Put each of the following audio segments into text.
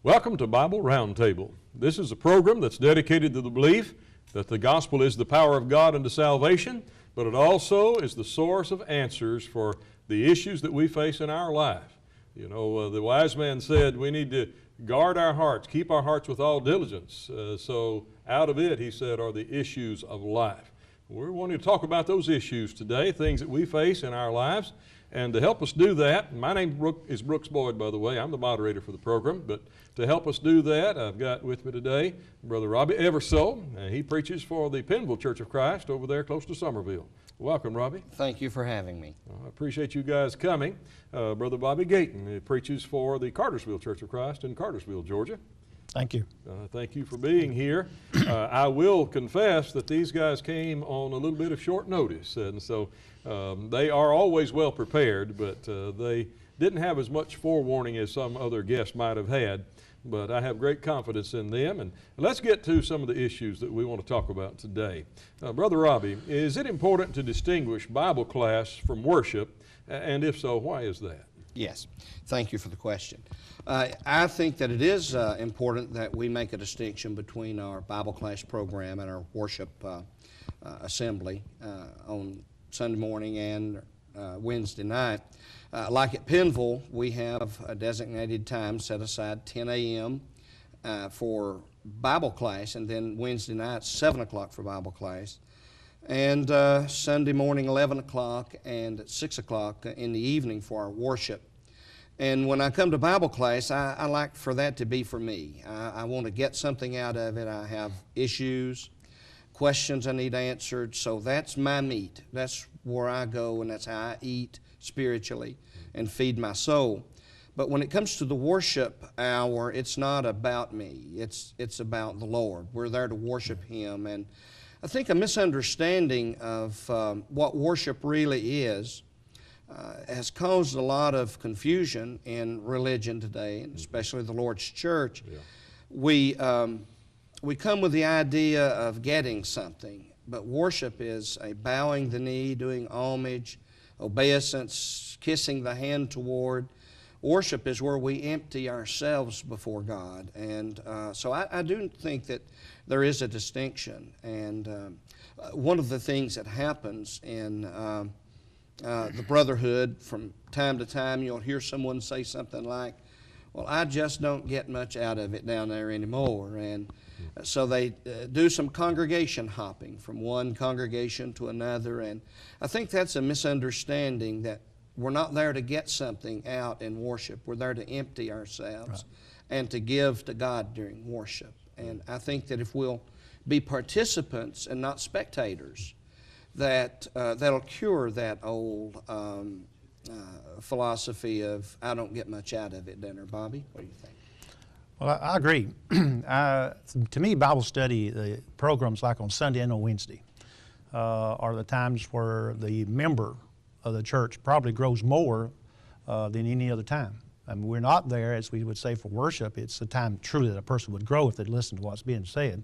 Welcome to Bible Roundtable. This is a program that's dedicated to the belief that the gospel is the power of God unto salvation, but it also is the source of answers for the issues that we face in our life. You know, the wise man said we need to guard our hearts, keep our hearts with all diligence. So out of it, he said, are the issues of life. We're wanting to talk about those issues today, things that we face in our lives. And to help us do that, my name is Brooks Boyd, by the way. I'm the moderator for the program. But to help us do that, I've got with me today Brother Robbie Eversole. He preaches for the Pennville Church of Christ over there close to Somerville. Welcome, Robbie. Thank you for having me. I appreciate you guys coming. Brother Bobby Gayton, he preaches for the Cartersville Church of Christ in Cartersville, Georgia. Thank you. Thank you for being here. I will confess that these guys came on a little bit of short notice, and so they are always well prepared, but they didn't have as much forewarning as some other guests might have had. But I have great confidence in them, and let's get to some of the issues that we want to talk about today. Brother Robbie, is it important to distinguish Bible class from worship, and if so, why is that? Yes, thank you for the question. I think that it is important that we make a distinction between our Bible class program and our worship assembly on Sunday morning and Wednesday night. Like at Pennville, we have a designated time set aside, 10 a.m. For Bible class, and then Wednesday night, 7 o'clock for Bible class, and Sunday morning, 11 o'clock, and 6 o'clock in the evening for our worship. And when I come to Bible class, I like for that to be for me. I want to get something out of it. I have issues, questions I need answered, so that's my meat. That's where I go, and that's how I eat spiritually and feed my soul. But when it comes to the worship hour, it's not about me. It's about the Lord. We're there to worship Him. And I think a misunderstanding of what worship really is has caused a lot of confusion in religion today, and especially the Lord's church. Yeah. We come with the idea of getting something, but worship is a bowing the knee, doing homage, obeisance, kissing the hand toward. Worship is where we empty ourselves before God, and so I do think that there is a distinction. And one of the things that happens in the brotherhood, from time to time you'll hear someone say something like, well, I just don't get much out of it down there anymore. And so they do some congregation hopping from one congregation to another. And I think that's a misunderstanding, that we're not there to get something out in worship. We're there to empty ourselves and to give to God during worship. And I think that if we'll be participants and not spectators, that'll cure that old philosophy of, I don't get much out of it, dinner. Bobby, what do you think? Well, I agree. To me, Bible study, the programs like on Sunday and on Wednesday, are the times where the member of the church probably grows more than any other time. I mean, we're not there, as we would say, for worship. It's the time truly that a person would grow if they'd listen to what's being said.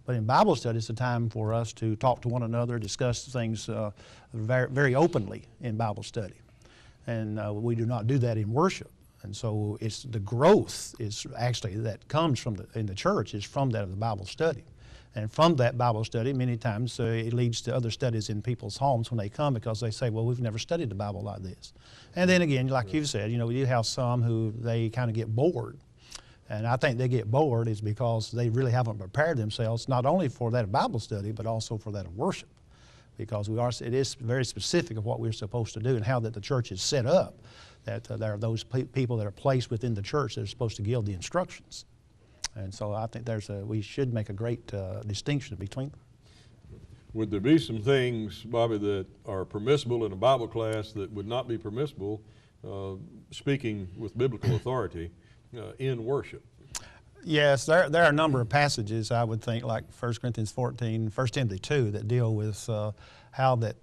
But in Bible study, it's a time for us to talk to one another, discuss things very, very openly in Bible study. And we do not do that in worship. And so it's the growth is actually that comes from in the church is from that of the Bible study. And from that Bible study, many times it leads to other studies in people's homes when they come, because they say, well, we've never studied the Bible like this. And then again, like you said, you know, you have some who they kind of get bored. And I think they get bored is because they really haven't prepared themselves, not only for that Bible study, but also for that of worship. Because it is very specific of what we're supposed to do and how that the church is set up, that there are those people that are placed within the church that are supposed to give the instructions. And so I think we should make a great distinction between them. Would there be some things, Bobby, that are permissible in a Bible class that would not be permissible, speaking with biblical authority, in worship? Yes, there are a number of passages, I would think, like 1 Corinthians 14, 1 Timothy 2, that deal with how that,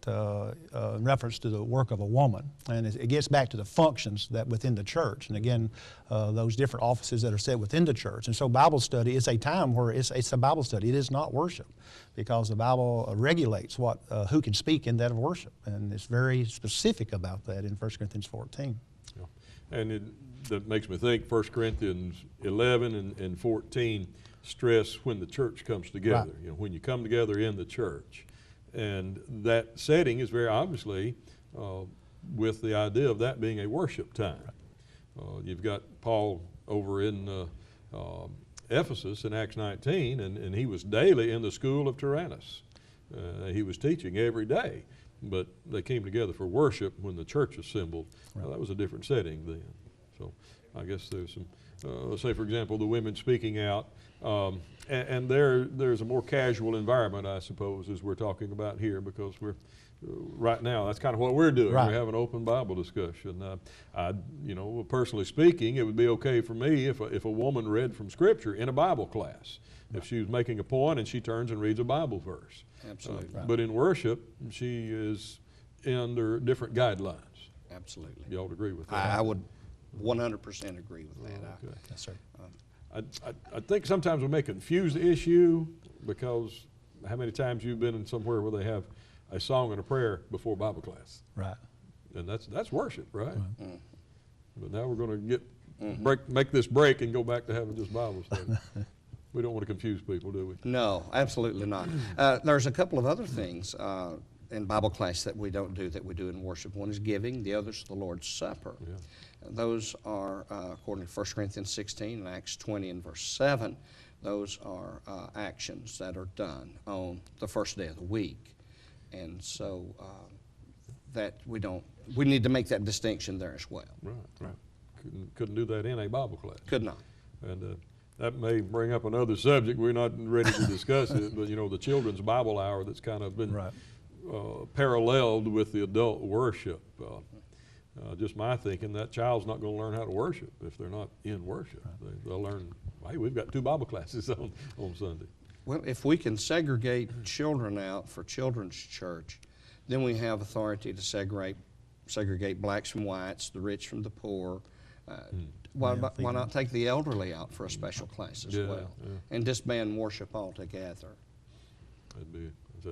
in reference to the work of a woman. And it gets back to the functions that within the church. And again, those different offices that are set within the church. And so Bible study is a time where it's a Bible study. It is not worship, because the Bible regulates who can speak in that of worship. And it's very specific about that in 1 Corinthians 14. that makes me think 1 Corinthians 11 and 14 stress when the church comes together, Right. you know, when you come together in the church. And that setting is very obviously with the idea of that being a worship time. You've got Paul over in Ephesus in Acts 19, and he was daily in the school of Tyrannus. He was teaching every day, but they came together for worship when the church assembled. That was a different setting then. So I guess there's some, let's say for example, the women speaking out, and there's a more casual environment, I suppose, as we're talking about here, because we're right now, that's kind of what we're doing. Right. We're having an open Bible discussion. You know, personally speaking, it would be okay for me if a woman read from Scripture in a Bible class. If she was making a point and she turns and reads a Bible verse. Absolutely. But in worship, she is under different guidelines. Absolutely. You all agree with that? I would 100% agree with that. Okay. Yes, sir. I think sometimes we may confuse the issue, because how many times you've been in somewhere where they have a song and a prayer before Bible class, Right. and that's worship, right? But now we're going to make this break and go back to having just Bible study. We don't want to confuse people, do we? No, absolutely not. There's a couple of other things in Bible class that we don't do that we do in worship. One is giving, the other is the Lord's Supper. Yeah. Those are, according to 1 Corinthians 16 and Acts 20 and verse 7, those are actions that are done on the first day of the week. And so that we need to make that distinction there as well. Right. Couldn't do that in a Bible class. Could not. And that may bring up another subject. We're not ready to discuss it, but you know, the children's Bible hour that's kind of been Right. Paralleled with the adult worship. Just my thinking, that child's not going to learn how to worship if they're not in worship. They'll learn, hey, we've got 2 Bible classes on Sunday. Well, if we can segregate children out for children's church, then we have authority to segregate blacks from whites, the rich from the poor. Why not take the elderly out for a special class as well, and disband worship altogether?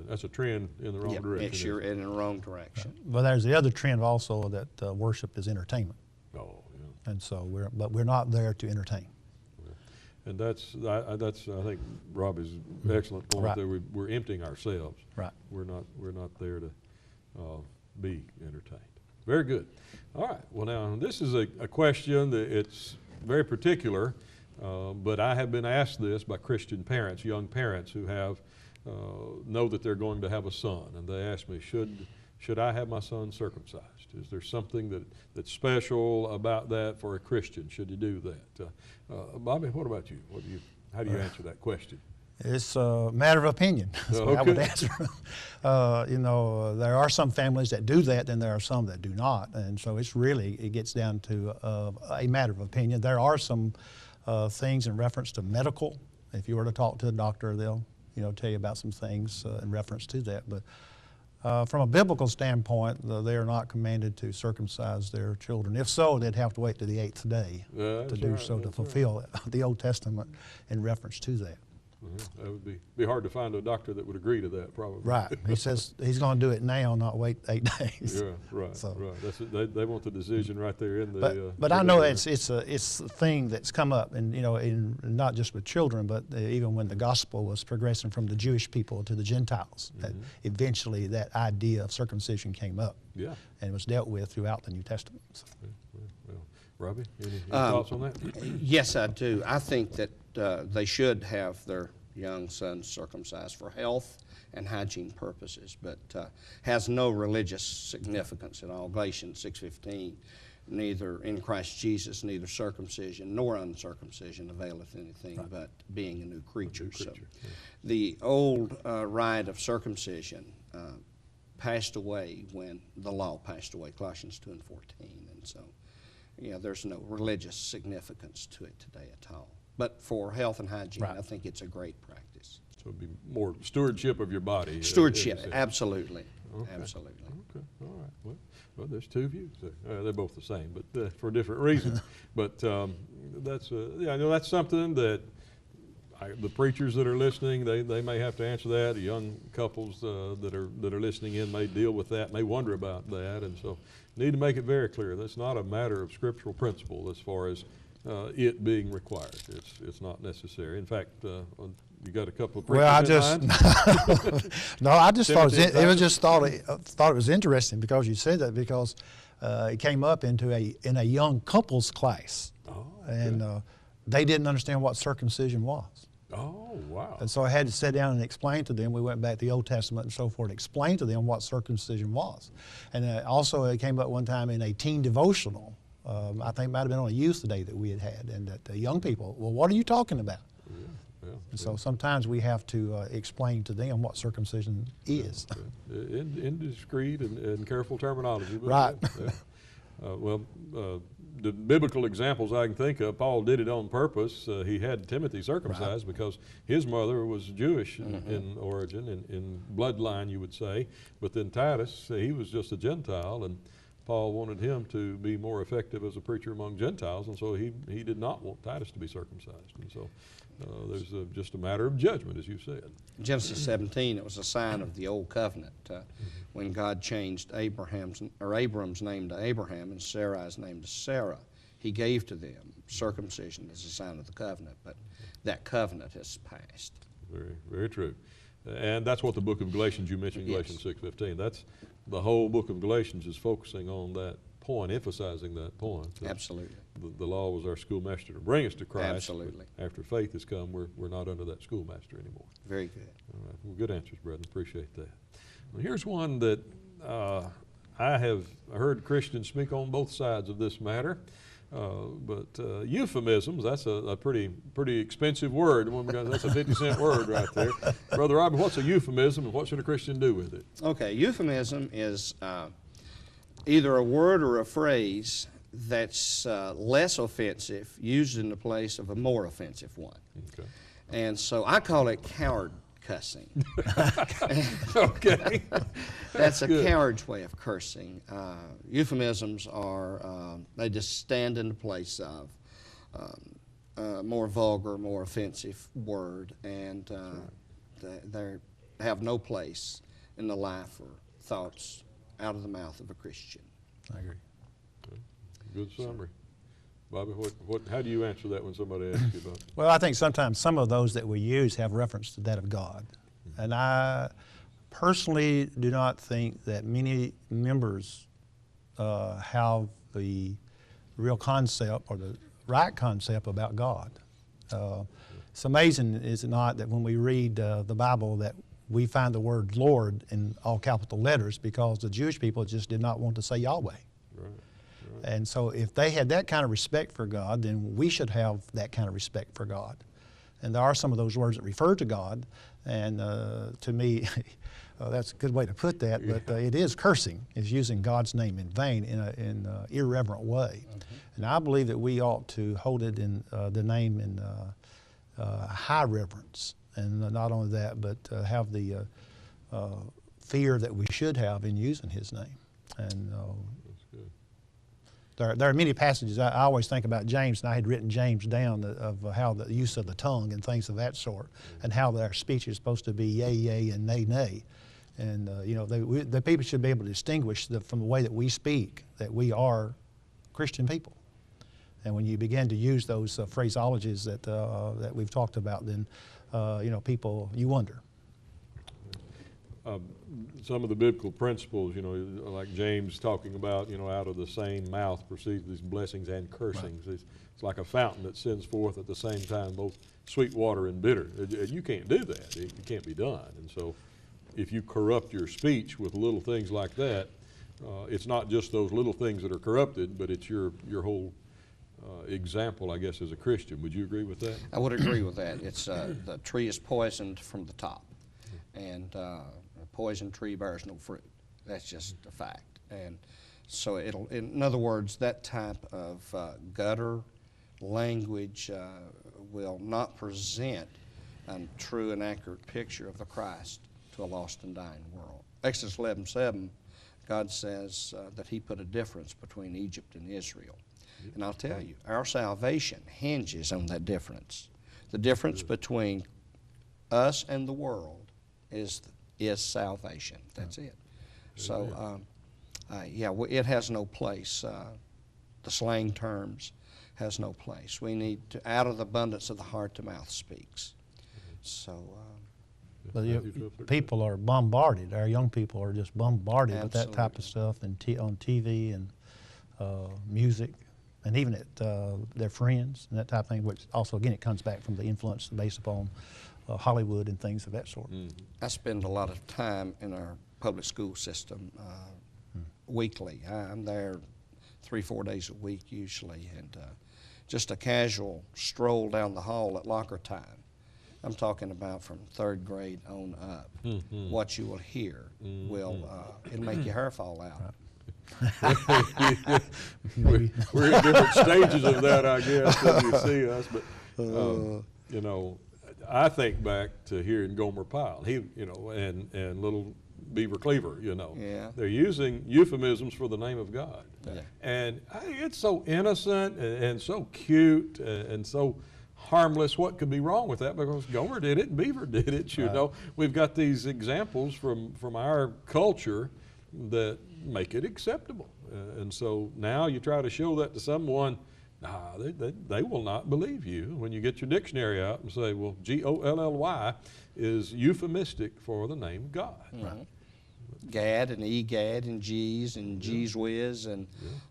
That's a trend in the wrong direction. It's in the wrong direction. But there's the other trend also that worship is entertainment, Oh, yeah. and so we're not there to entertain. And that's I think Robbie's excellent point Right. there. We're emptying ourselves. Right. We're not there to be entertained. Very good. All right. Well, now this is a question that it's very particular, but I have been asked this by Christian parents, young parents who have know that they're going to have a son, and they ask me, should I have my son circumcised? Is there something that's special about that for a Christian? Should you do that? Bobby, what about you? How do you answer that question? It's a matter of opinion. That's what I would answer. You know, there are some families that do that, and there are some that do not, and so it gets down to a matter of opinion. There are some things in reference to medical. If you were to talk to a doctor, they'll tell you about some things in reference to that. But from a biblical standpoint, they are not commanded to circumcise their children. If so, they'd have to wait to the 8th day to do so, to fulfill the Old Testament in reference to that. That would be hard to find a doctor that would agree to that, probably. Right. He says he's going to do it now, not wait 8 days. Yeah, right, So- right. They want the decision right there in the. But I know it's a thing that's come up, and not just with children, but even when the gospel was progressing from the Jewish people to the Gentiles, that eventually that idea of circumcision came up. Yeah. And was dealt with throughout the New Testament. So. Well, Robbie, any thoughts on that? Yes, I do. I think that they should have their young sons circumcised for health and hygiene purposes, but has no religious significance at all. Galatians 6:15, neither in Christ Jesus, neither circumcision nor uncircumcision availeth anything but being a new creature. So the old rite of circumcision passed away when the law passed away, Colossians 2:14, and so there's no religious significance to it today at all. But for health and hygiene, I think it's a great practice. So it'd be more stewardship of your body. Stewardship, as you said. absolutely, Okay. absolutely. Okay, all right. Well, there's 2 views there. They're both the same, but for different reasons. But that's something that The preachers that are listening, they may have to answer that. The young couples that are listening in may deal with that, may wonder about that, and so need to make it very clear. That's not a matter of scriptural principle as far as it being required. It's not necessary. In fact, you got a couple of preachers Well, I in just mind? no, I just thought Timothy it was just thought it was interesting because you said that because it came up in a young couples class, Oh, and they didn't understand what circumcision was. oh, wow. And so I had to sit down and explain to them. We went back to the Old Testament and so forth, explain to them what circumcision was. And also it came up one time in a teen devotional. I think it might have been on a youth day that we had, and that the young people, well, what are you talking about? Yeah, And so sometimes we have to explain to them what circumcision is. indiscreet and careful terminology. But Right. The biblical examples I can think of, Paul did it on purpose. He had Timothy circumcised because his mother was Jewish in origin, in bloodline, you would say. But then Titus, he was just a Gentile, and Paul wanted him to be more effective as a preacher among Gentiles, and so he did not want Titus to be circumcised. And so there's just a matter of judgment, as you said. Genesis 17, it was a sign of the old covenant when God changed Abram's name to Abraham and Sarai's name to Sarah. He gave to them circumcision as a sign of the covenant, but that covenant has passed. Very, very true. And that's what the book of Galatians, you mentioned Galatians Yes. 6:15. That's the whole book of Galatians is focusing on that point, emphasizing that point. Absolutely. The law was our schoolmaster to bring us to Christ. Absolutely. But after faith has come, we're not under that schoolmaster anymore. Very good. All right. Well, good answers, brethren. Appreciate that. Well, here's one that I have heard Christians speak on both sides of this matter. But euphemisms, that's a pretty expensive word. That's a 50-cent word right there. Brother Robert, what's a euphemism and what should a Christian do with it? Okay, euphemism is either a word or a phrase that's less offensive, used in the place of a more offensive one. Okay. And so I call it coward cussing. Okay. That's a good. coward's way of cursing. Euphemisms are, they just stand in the place of a more vulgar, more offensive word, and they have no place in the life or thoughts out of the mouth of a Christian. I agree. Good summary. Bobby, how do you answer that when somebody asks you about it? Well, I think sometimes some of those that we use have reference to that of God. And I personally do not think that many members have the real concept or the right concept about God. It's amazing, is it not, that when we read the Bible that we find the word Lord in all capital letters because the Jewish people just did not want to say Yahweh. Right. And so if they had that kind of respect for God, then we should have that kind of respect for God. And there are some of those words that refer to God, and to me, that's a good way to put that, but it is cursing. It's using God's name in vain in an irreverent way. And I believe that we ought to hold it in the name in high reverence. And not only that, but have the fear that we should have in using His name. And there are many passages. I always think about James, and I had written James down of how the use of the tongue and things of that sort, and how our speech is supposed to be yea, yea, and nay, nay. And the people should be able to distinguish from the way that we speak that we are Christian people. And when you begin to use those phraseologies that we've talked about, then people, you wonder. Some of the biblical principles, like James talking about, out of the same mouth proceed these blessings and cursings. Right. It's like a fountain that sends forth at the same time both sweet water and bitter. And you can't do that. It can't be done. And so if you corrupt your speech with little things like that, it's not just those little things that are corrupted, but it's your whole example, I guess, as a Christian. Would you agree with that? I would agree with that. It's the tree is poisoned from the top, and a poisoned tree bears no fruit. That's just a fact. And so in other words, that type of gutter language will not present a true and accurate picture of the Christ to a lost and dying world. Exodus 11:7, God says that He put a difference between Egypt and Israel. And I'll tell you, our salvation hinges on that difference. The difference between us and the world is salvation. That's it. So, yeah, it has no place. The slang terms has no place. We need to, out of the abundance of the heart, the mouth speaks. So, But people are bombarded. Our young people are just bombarded with that type of stuff and on TV and music, and even at their friends and that type of thing, which also, again, it comes back from the influence based upon Hollywood and things of that sort. I spend a lot of time in our public school system weekly. I'm there 3-4 days a week usually, and just a casual stroll down the hall at locker time. I'm talking about from 3rd grade on up. What you will hear will it'll make your hair fall out. We're in different stages of that, I guess, when you see us. But you know, I think back to hearing Gomer Pyle, and little Beaver Cleaver. Yeah. They're using euphemisms for the name of God, and it's so innocent and so cute and so harmless. What could be wrong with that? Because Gomer did it and Beaver did it. You know, we've got these examples from our culture that make it acceptable. And so now you try to show that to someone, they will not believe you when you get your dictionary out and say, well, G-O-L-L-Y is euphemistic for the name God. Right. Gad and egad and geez and geez whiz and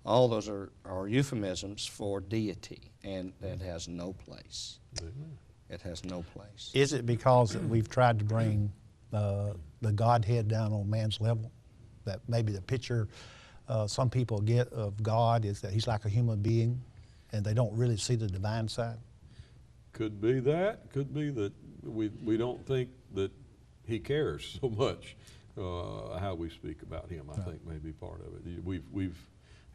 all those are euphemisms for deity, and that has no place. Amen. It has no place. Is it because that we've tried to bring the Godhead down on man's level? That maybe the picture some people get of God is that he's like a human being and they don't really see the divine side? Could be that. Could be that we don't think that he cares so much how we speak about him. I think may be part of it. We've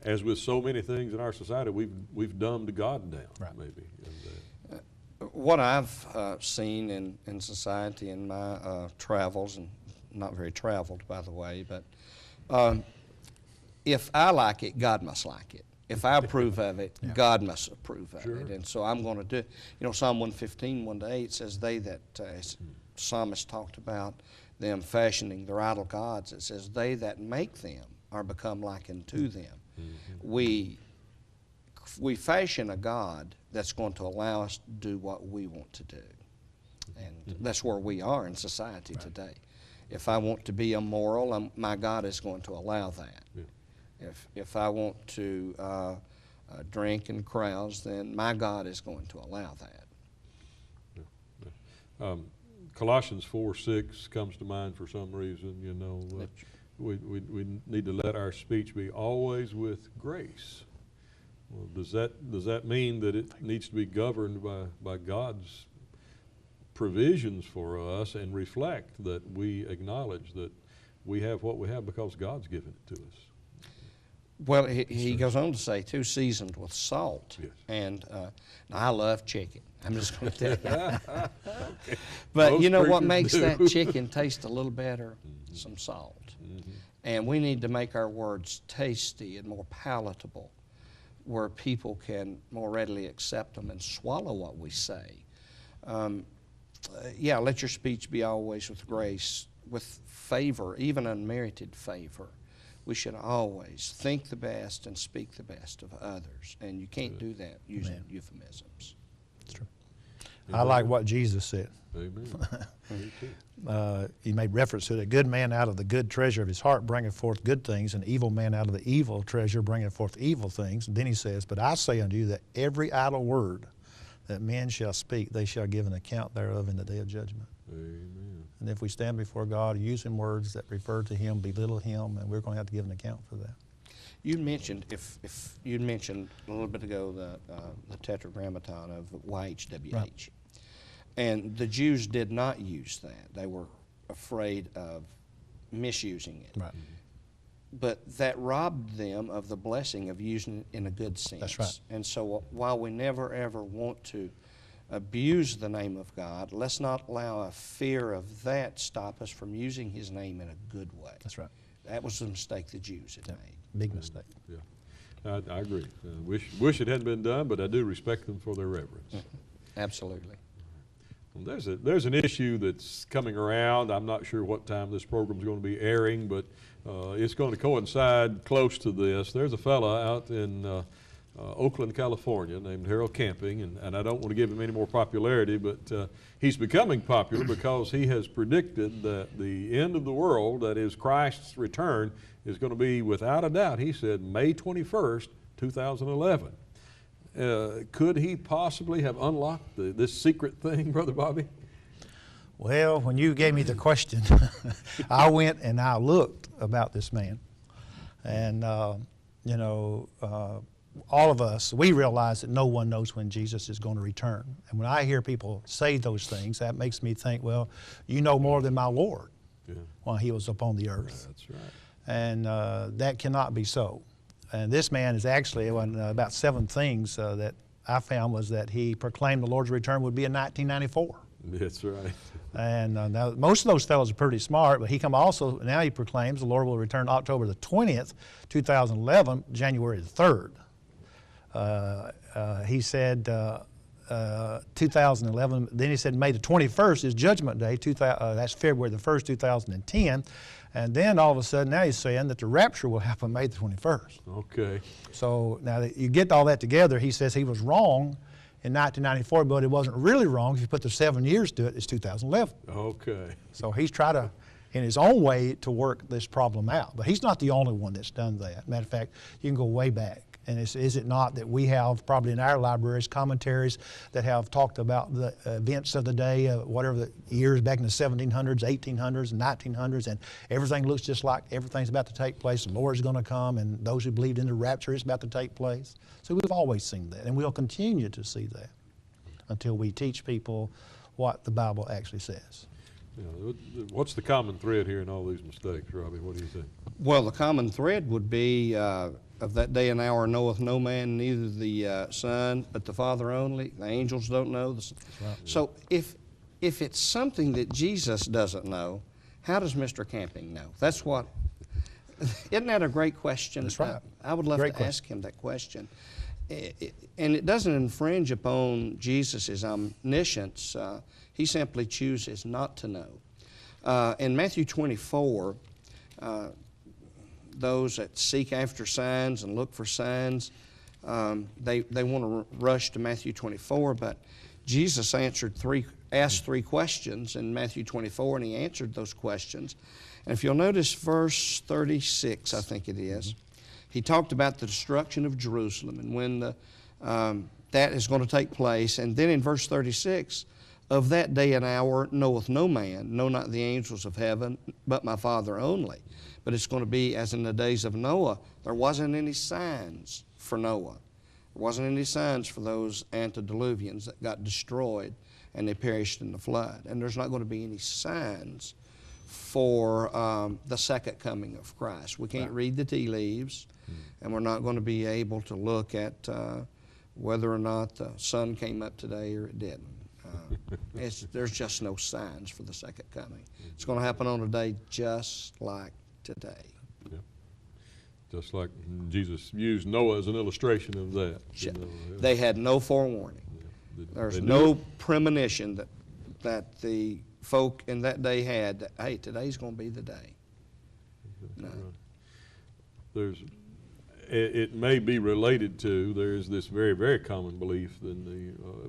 as with so many things in our society, we've dumbed God down, maybe. And, what I've seen in society in my travels, and not very traveled, by the way, but if I like it, God must like it. If I approve of it, God must approve of it. And so I'm going to do it. You know, Psalm 115, 1-8 says, they that, psalmist talked about them fashioning their idol gods. It says, they that make them are become like unto them. We fashion a God that's going to allow us to do what we want to do. And that's where we are in society today. If I want to be immoral, my God is going to allow that. If I want to drink in crowds, then my God is going to allow that. Colossians 4:6 comes to mind for some reason. You know, we need to let our speech be always with grace. Well, does that mean that it needs to be governed by God's provisions for us and reflect that we acknowledge that we have what we have because God's given it to us? Well, he goes on to say, too, seasoned with salt. Yes. And I love chicken. I'm just going to tell you. Okay. But Most you know what preachers makes do. that chicken taste a little better? Some salt. And we need to make our words tasty and more palatable where people can more readily accept them and swallow what we say. Yeah, let your speech be always with grace, with favor, even unmerited favor. We should always think the best and speak the best of others. And you can't do that using euphemisms. That's true. I like what Jesus said. Amen. Me too. He made reference to it. A good man out of the good treasure of his heart bringeth forth good things, an evil man out of the evil treasure bringeth forth evil things. And then he says, but I say unto you that every idle word that men shall speak, they shall give an account thereof in the day of judgment. Amen. And if we stand before God using words that refer to him, belittle him, and we're going to have to give an account for that. You mentioned, if you mentioned a little bit ago the tetragrammaton of YHWH. Right. And the Jews did not use that. They were afraid of misusing it. Right. But that robbed them of the blessing of using it in a good sense. That's right. And so while we never ever want to abuse the name of God, let's not allow a fear of that stop us from using his name in a good way. That's right. That was the mistake the Jews had made. Big mistake. Yeah, I agree. Wish it hadn't been done, but I do respect them for their reverence. Absolutely. There's an issue that's coming around. I'm not sure what time this program's going to be airing, but it's going to coincide close to this. There's a fella out in Oakland, California, named Harold Camping, and I don't want to give him any more popularity, but he's becoming popular because he has predicted that the end of the world, that is Christ's return, is going to be, without a doubt, he said, May 21st, 2011. Could he possibly have unlocked this secret thing, Brother Bobby? Well, when you gave me the question, I went and I looked about this man. And, all of us, we realize that no one knows when Jesus is going to return. And when I hear people say those things, that makes me think, well, you know more than my Lord while he was upon the earth. That's right. And that cannot be so. And this man is actually, about 7 things that I found was that he proclaimed the Lord's return would be in 1994. That's right. And now most of those fellows are pretty smart, but now he proclaims the Lord will return October the 20th, 2011, January the 3rd. He said 2011, then he said May the 21st is Judgment Day, that's February the 1st, 2010. And then all of a sudden now he's saying that the rapture will happen May the 21st. Okay. So now that you get all that together, he says he was wrong in 1994, but it wasn't really wrong. If you put the 7 years to it, it's 2011. Okay. So he's tried to, in his own way, to work this problem out. But he's not the only one that's done that. Matter of fact, you can go way back. And is it not that we have probably in our libraries commentaries that have talked about the events of the day, whatever the years back in the 1700s, 1800s, and 1900s, and everything looks just like everything's about to take place. The Lord's going to come, and those who believed in the rapture is about to take place. So we've always seen that, and we'll continue to see that until we teach people what the Bible actually says. Yeah, what's the common thread here in all these mistakes, Robbie? What do you think? Well, the common thread would be of that day and hour knoweth no man, neither the Son, but the Father only. The angels don't know. Right. So if it's something that Jesus doesn't know, how does Mr. Camping know? That's what. Isn't that a great question? That's right. I would love to ask him that question. And it doesn't infringe upon Jesus' omniscience. He simply chooses not to know. In Matthew 24, those that seek after signs and look for signs, they want to rush to Matthew 24, but Jesus asked 3 questions in Matthew 24, and he answered those questions. And if you'll notice verse 36, I think it is, he talked about the destruction of Jerusalem and when that is going to take place. And then in verse 36, of that day and hour knoweth no man, no not the angels of heaven, but my Father only. But it's going to be as in the days of Noah. There wasn't any signs for Noah. There wasn't any signs for those antediluvians that got destroyed and they perished in the flood. And there's not going to be any signs for the second coming of Christ. We can't read the tea leaves, and we're not going to be able to look at whether or not the sun came up today or it didn't. There's just no signs for the second coming. It's going to happen on a day just like today. Yeah. Just like Jesus used Noah as an illustration of that. They had no forewarning. Yeah. There's no premonition that the folk in that day had that, hey, today's going to be the day. No. It may be related to, there's this very, very common belief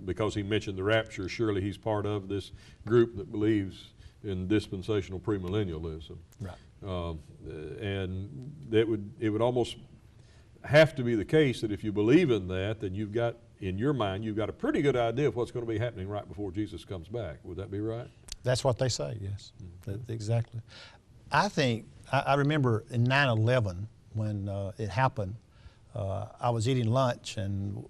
because he mentioned the rapture, surely he's part of this group that believes in dispensational premillennialism. Right. And it would almost have to be the case that if you believe in that, then you've got, in your mind, you've got a pretty good idea of what's going to be happening right before Jesus comes back. Would that be right? That's what they say, yes. Exactly. I think, I remember in 9/11 when it happened, I was eating lunch and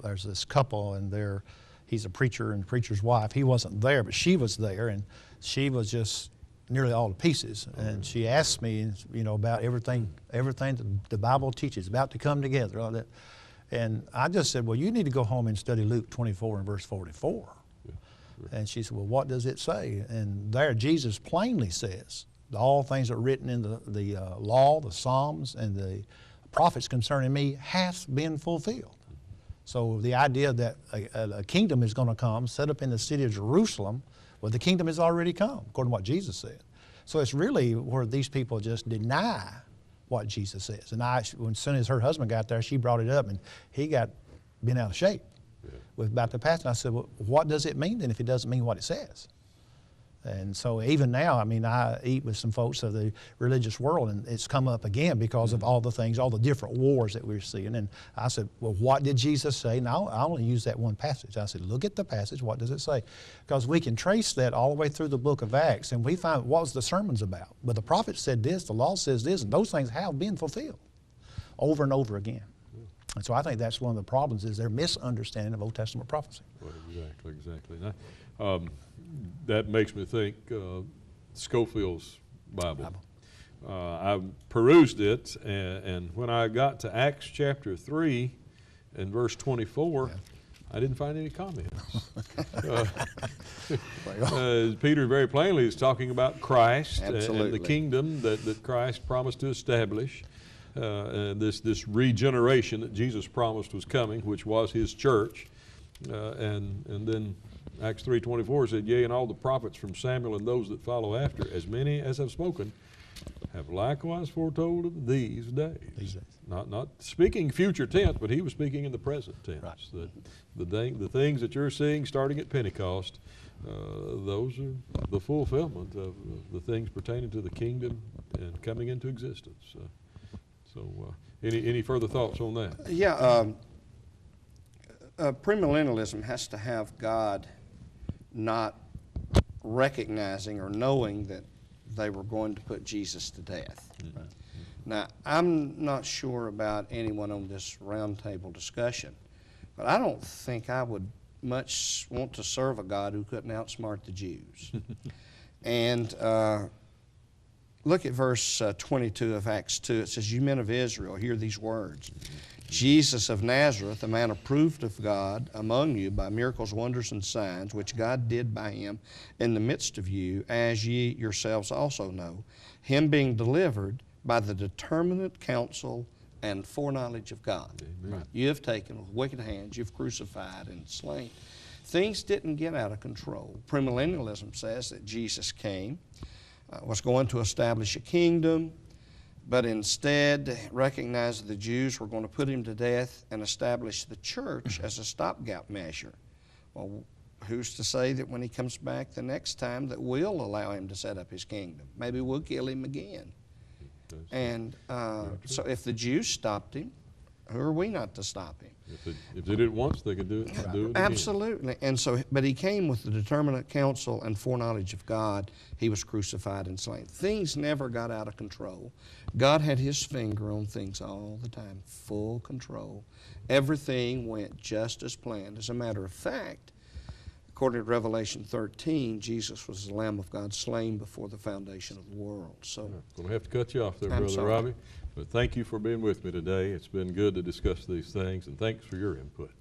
there's this couple and he's a preacher and preacher's wife. He wasn't there, but she was there, and she was just nearly all to pieces. And she asked me, about everything the Bible teaches about to come together. All that. And I just said, well, you need to go home and study Luke 24 and verse 44. And she said, well, what does it say? And there Jesus plainly says, all things that are written in the law, the Psalms, and the prophets concerning me hath been fulfilled. So the idea that a kingdom is going to come, set up in the city of Jerusalem, well, the kingdom has already come, according to what Jesus said. So it's really where these people just deny what Jesus says. And as soon as her husband got there, she brought it up, and he got bent out of shape about the passage. And I said, well, what does it mean then if it doesn't mean what it says? And so even now, I mean, I eat with some folks of the religious world, and it's come up again because of all the things, all the different wars that we're seeing. And I said, well, what did Jesus say? Now, I only use that one passage. I said, look at the passage. What does it say? Because we can trace that all the way through the book of Acts, and we find what was the sermons about. But the prophet said this, the law says this, and those things have been fulfilled over and over again. And so I think that's one of the problems is their misunderstanding of Old Testament prophecy. Well, exactly. Now, that makes me think Scofield's Bible. I perused it, and when I got to Acts chapter 3 and verse 24, I didn't find any comments. Peter very plainly is talking about Christ and the kingdom that Christ promised to establish. This regeneration that Jesus promised was coming, which was his church. And then Acts 3:24 said, yea, and all the prophets from Samuel and those that follow after, as many as have spoken, have likewise foretold of these days. Not speaking future tense, but he was speaking in the present tense. Right. The things that you're seeing starting at Pentecost, those are the fulfillment of the things pertaining to the kingdom and coming into existence. Any further thoughts on that? Yeah, premillennialism has to have God not recognizing or knowing that they were going to put Jesus to death. Mm-hmm. Now, I'm not sure about anyone on this roundtable discussion, but I don't think I would much want to serve a God who couldn't outsmart the Jews. And look at verse 22 of Acts 2. It says, you men of Israel, hear these words. Jesus of Nazareth, a man approved of God among you by miracles, wonders, and signs, which God did by him in the midst of you, as ye yourselves also know, him being delivered by the determinate counsel and foreknowledge of God. Amen. You have taken with wicked hands, you've crucified and slain. Things didn't get out of control. Premillennialism says that Jesus came, was going to establish a kingdom, but instead recognized the Jews were going to put him to death and establish the church as a stopgap measure. Well, who's to say that when he comes back the next time that we'll allow him to set up his kingdom? Maybe we'll kill him again. And so if the Jews stopped him, who are we not to stop him? If they did it once, they could do it again. Absolutely. And so, but he came with the determinate counsel and foreknowledge of God. He was crucified and slain. Things never got out of control. God had his finger on things all the time, full control. Everything went just as planned. As a matter of fact, according to Revelation 13, Jesus was the Lamb of God slain before the foundation of the world. So, I'm going to have to cut you off there, Brother Robbie. But thank you for being with me today. It's been good to discuss these things, and thanks for your input.